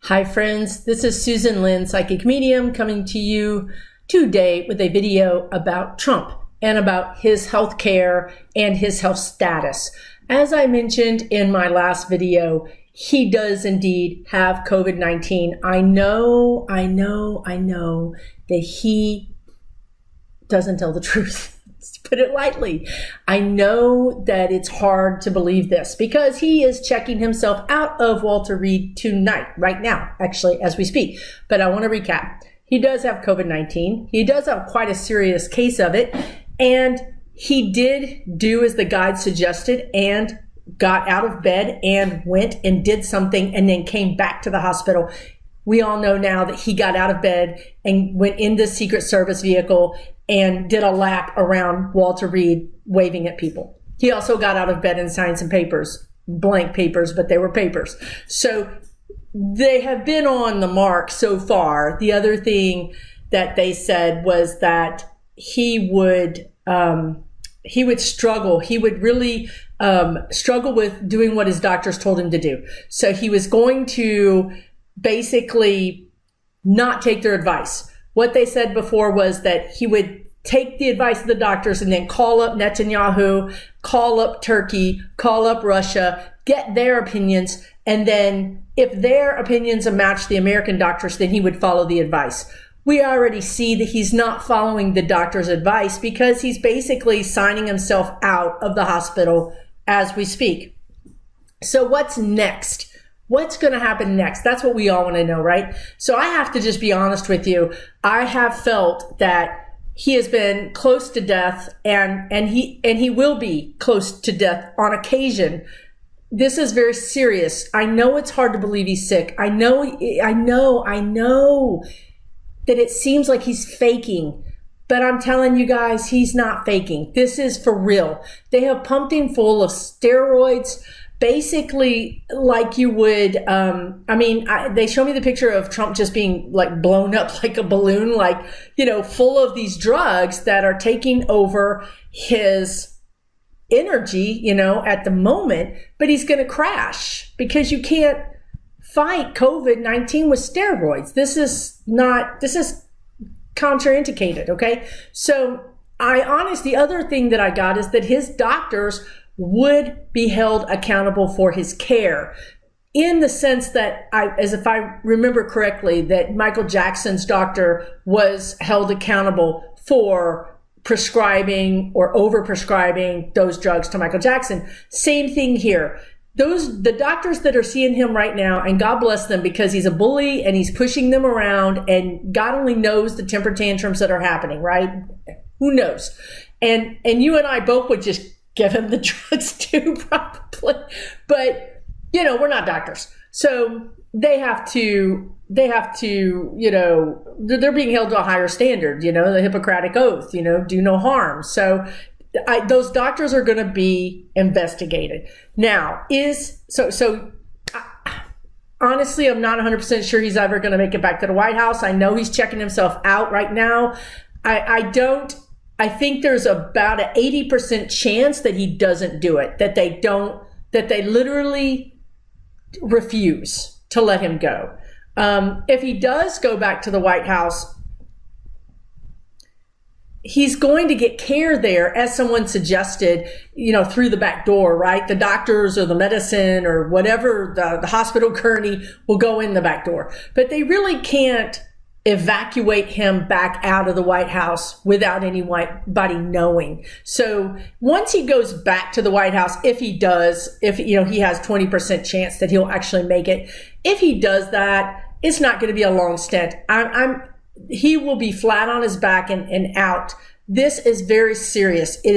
Hi friends, this is Susan Lynn, psychic medium, coming to you today with a video about Trump and about his health care and his health status. As I mentioned in my last video, he does indeed have COVID-19. I know that he doesn't tell the truth. To put it lightly, I know that it's hard to believe this because he is checking himself out of Walter Reed tonight, right now, actually, as we speak. But I want to recap. He does have COVID-19. He does have quite a serious case of it. And he did do as the guide suggested and got out of bed and went and did something and then came back to the hospital. We all know now that he got out of bed and went in the Secret Service vehicle and did a lap around Walter Reed waving at people. He also got out of bed and signed some papers, blank papers, but they were papers. So they have been on the mark so far. The other thing that they said was that he would struggle. He would really struggle with doing what his doctors told him to do. So he was going to basically not take their advice. What they said before was that he would take the advice of the doctors and then call up Netanyahu, call up Turkey, call up Russia, get their opinions. And then if their opinions match the American doctors, then he would follow the advice. We already see that he's not following the doctor's advice because he's basically signing himself out of the hospital as we speak. So what's next? What's going to happen next? That's what we all want to know, right? So I have to just be honest with you. I have felt that he has been close to death and he will be close to death on occasion. This is very serious. I know it's hard to believe he's sick. I know that it seems like he's faking, but I'm telling you guys, he's not faking. This is for real. They have pumped him full of steroids, basically like you would, they show me the picture of Trump just being like blown up like a balloon, like, full of these drugs that are taking over his energy, at the moment, but he's going to crash because you can't fight COVID-19 with steroids. This is contraindicated. Okay. So the other thing that I got is that his doctors would be held accountable for his care in the sense that if I remember correctly, that Michael Jackson's doctor was held accountable for prescribing or over-prescribing those drugs to Michael Jackson. Same thing here. The doctors that are seeing him right now, and God bless them because he's a bully and he's pushing them around and God only knows the temper tantrums that are happening, right? Who knows? And you and I both would just give him the drugs too, probably. But, we're not doctors. So they have to, they're being held to a higher standard, the Hippocratic Oath, do no harm. So those doctors are going to be investigated. Now, honestly, I'm not 100% sure he's ever going to make it back to the White House. I know he's checking himself out right now. I think there's about an 80% chance that he doesn't do it, that they literally refuse to let him go. If he does go back to the White House, he's going to get care there, as someone suggested, through the back door, right? The doctors or the medicine or whatever, the hospital gurney will go in the back door. But they really can't evacuate him back out of the White House without anybody knowing. So once he goes back to the White House, if he has 20% chance that he'll actually make it. If he does that, it's not going to be a long stint. He will be flat on his back and out. This is very serious. It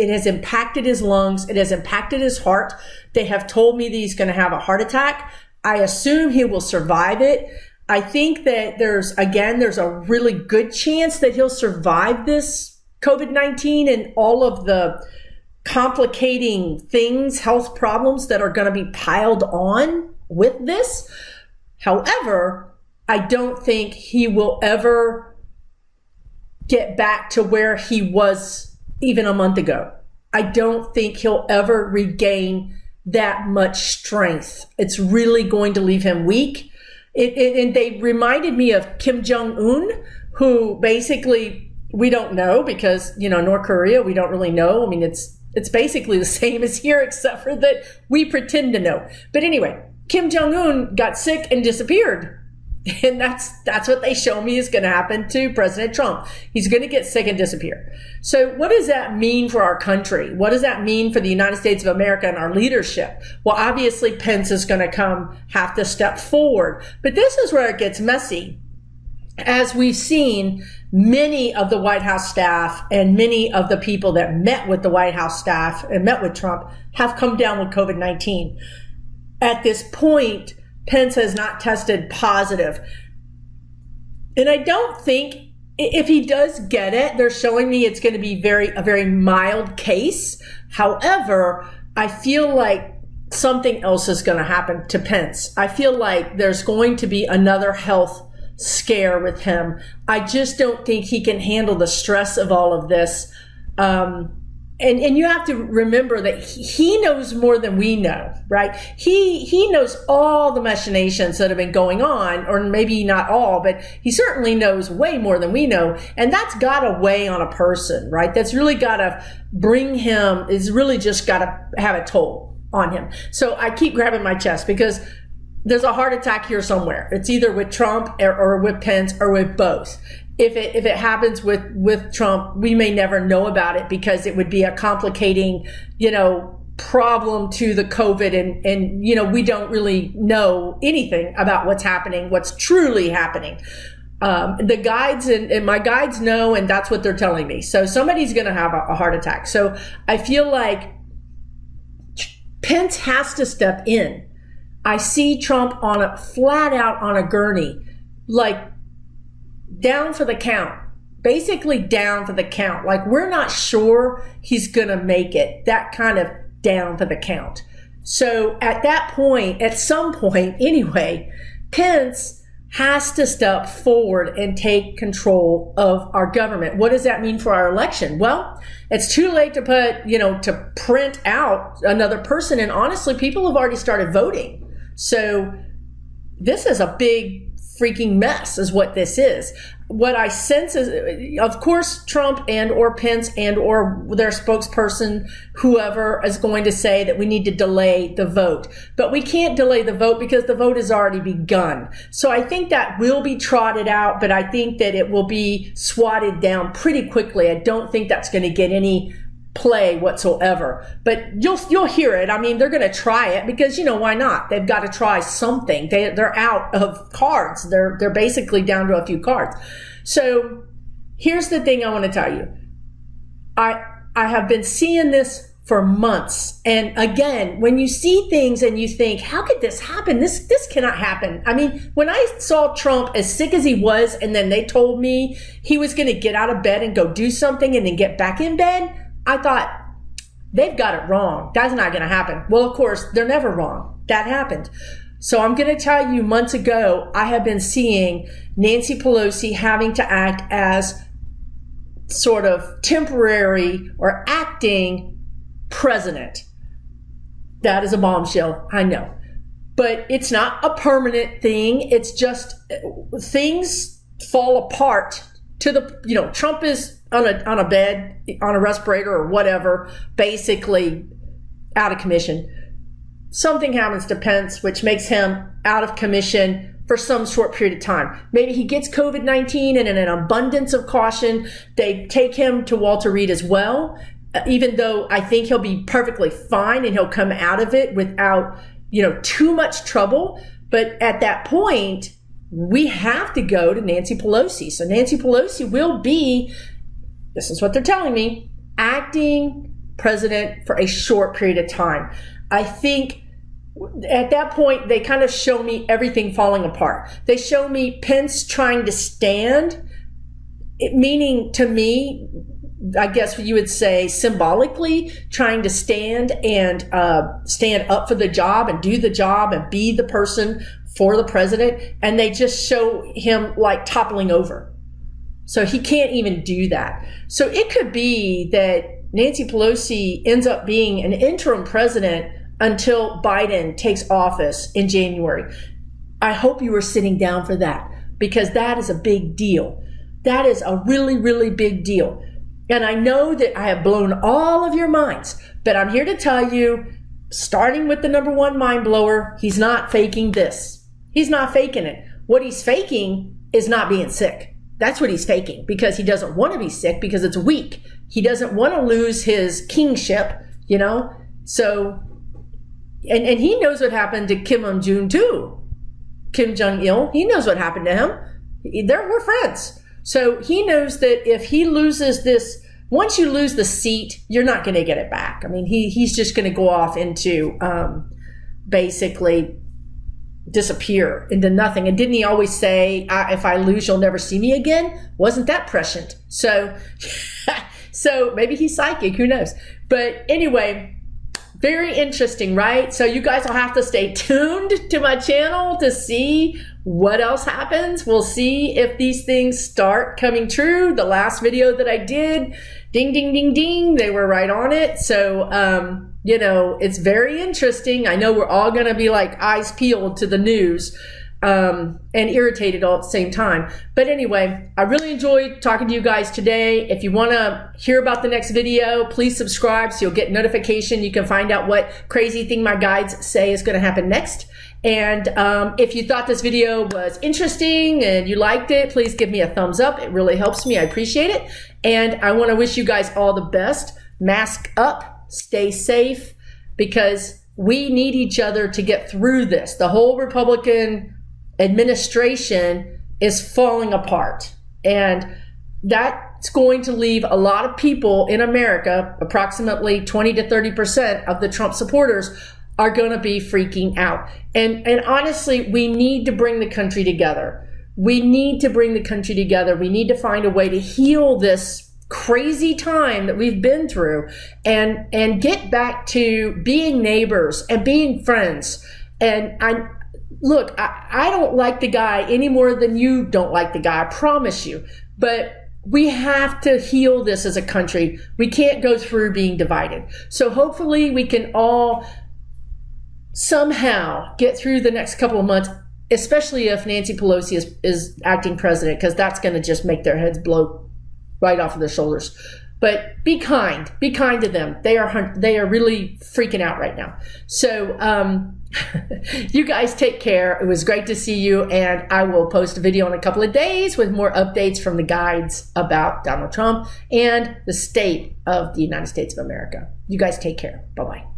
has impacted his lungs. It has impacted his heart. They have told me that he's going to have a heart attack. I assume he will survive it. I think that there's a really good chance that he'll survive this COVID-19 and all of the complicating things, health problems that are going to be piled on with this. However, I don't think he will ever get back to where he was even a month ago. I don't think he'll ever regain that much strength. It's really going to leave him weak. And they reminded me of Kim Jong-un, who basically we don't know because, North Korea, we don't really know. I mean, it's basically the same as here, except for that we pretend to know. But anyway, Kim Jong-un got sick and disappeared. And that's what they show me is going to happen to President Trump. He's going to get sick and disappear. So what does that mean for our country? What does that mean for the United States of America and our leadership? Well, obviously Pence is going to have to step forward. But this is where it gets messy. As we've seen, many of the White House staff and many of the people that met with the White House staff and met with Trump have come down with COVID-19. At this point, Pence has not tested positive. And I don't think, if he does get it, they're showing me it's going to be a very mild case. However, I feel like something else is going to happen to Pence. I feel like there's going to be another health scare with him. I just don't think he can handle the stress of all of this. And you have to remember that he knows more than we know, right? He knows all the machinations that have been going on, or maybe not all, but he certainly knows way more than we know. And that's got to weigh on a person, right? That's really got to it's really just got to have a toll on him. So I keep grabbing my chest because there's a heart attack here somewhere. It's either with Trump or with Pence or with both. If it happens with Trump, we may never know about it because it would be a complicating, problem to the COVID. And we don't really know anything about what's happening, what's truly happening. The guides and my guides know, and that's what they're telling me. So somebody's going to have a heart attack. So I feel like Pence has to step in. I see Trump flat out on a gurney, like down for the count, basically down for the count. Like we're not sure he's going to make it, that kind of down for the count. So at some point anyway, Pence has to step forward and take control of our government. What does that mean for our election? Well, it's too late to to print out another person. And honestly, people have already started voting. So this is a big freaking mess is what this is. What I sense is, of course, Trump and or Pence and or their spokesperson, whoever is going to say that we need to delay the vote. But we can't delay the vote because the vote has already begun. So I think that will be trotted out, but I think that it will be swatted down pretty quickly. I don't think that's going to get any play whatsoever, but you'll hear it. I mean, they're going to try it because why not? They've got to try something. They're out of cards. They're basically down to a few cards. So here's the thing I want to tell you. I have been seeing this for months, and again, when you see things and you think, how could this happen? This cannot happen. I mean, when I saw Trump as sick as he was, and then they told me he was going to get out of bed and go do something and then get back in bed, I thought, they've got it wrong. That's not going to happen. Well, of course, they're never wrong. That happened. So I'm going to tell you, months ago, I have been seeing Nancy Pelosi having to act as sort of temporary or acting president. That is a bombshell, I know. But it's not a permanent thing. It's just things fall apart to the, Trump is on a bed, on a respirator or whatever, basically out of commission. Something happens to Pence, which makes him out of commission for some short period of time. Maybe he gets COVID-19 and in an abundance of caution, they take him to Walter Reed as well, even though I think he'll be perfectly fine and he'll come out of it without, too much trouble. But at that point, we have to go to Nancy Pelosi. So Nancy Pelosi will be, this is what they're telling me, acting president for a short period of time. I think at that point, they kind of show me everything falling apart. They show me Pence trying to stand, meaning to me, I guess you would say symbolically, trying to stand and stand up for the job and do the job and be the person for the president. And they just show him like toppling over. So he can't even do that. So it could be that Nancy Pelosi ends up being an interim president until Biden takes office in January. I hope you were sitting down for that, because that is a big deal. That is a really, really big deal. And I know that I have blown all of your minds, but I'm here to tell you, starting with the number one mind blower, he's not faking this. He's not faking it. What he's faking is not being sick. That's what he's faking, because he doesn't want to be sick, because it's weak. He doesn't want to lose his kingship, you know? So, and he knows what happened to Kim Jong-un too. Kim Jong-il, he knows what happened to him. We're friends. So he knows that if he loses this, once you lose the seat, you're not going to get it back. I mean, he's just going to go off into basically disappear into nothing. And didn't he always say, if I lose, you'll never see me again? Wasn't that prescient? So, so maybe he's psychic, who knows? But anyway, very interesting, right? So you guys will have to stay tuned to my channel to see what else happens. We'll see if these things start coming true. The last video that I did, ding, ding, ding, ding, they were right on it. So, you know, it's very interesting. I know we're all going to be like eyes peeled to the news and irritated all at the same time. But anyway, I really enjoyed talking to you guys today. If you want to hear about the next video, please subscribe so you'll get notification. You can find out what crazy thing my guides say is going to happen next. And if you thought this video was interesting and you liked it, please give me a thumbs up. It really helps me. I appreciate it. And I want to wish you guys all the best. Mask up, stay safe, because we need each other to get through this. The whole Republican administration is falling apart, and that's going to leave a lot of people in America, approximately 20 to 30% of the Trump supporters, are going to be freaking out. And honestly, we need to bring the country together. We need to bring the country together. We need to find a way to heal this crazy time that we've been through, and get back to being neighbors and being friends. And look, I don't like the guy any more than you don't like the guy, I promise you. But we have to heal this as a country. We can't go through being divided. So hopefully we can all somehow get through the next couple of months, especially if Nancy Pelosi is acting president, because that's going to just make their heads blow right off of their shoulders. But be kind to them. They are really freaking out right now. So you guys take care. It was great to see you, and I will post a video in a couple of days with more updates from the guides about Donald Trump and the state of the United States of America. You guys take care. Bye-bye.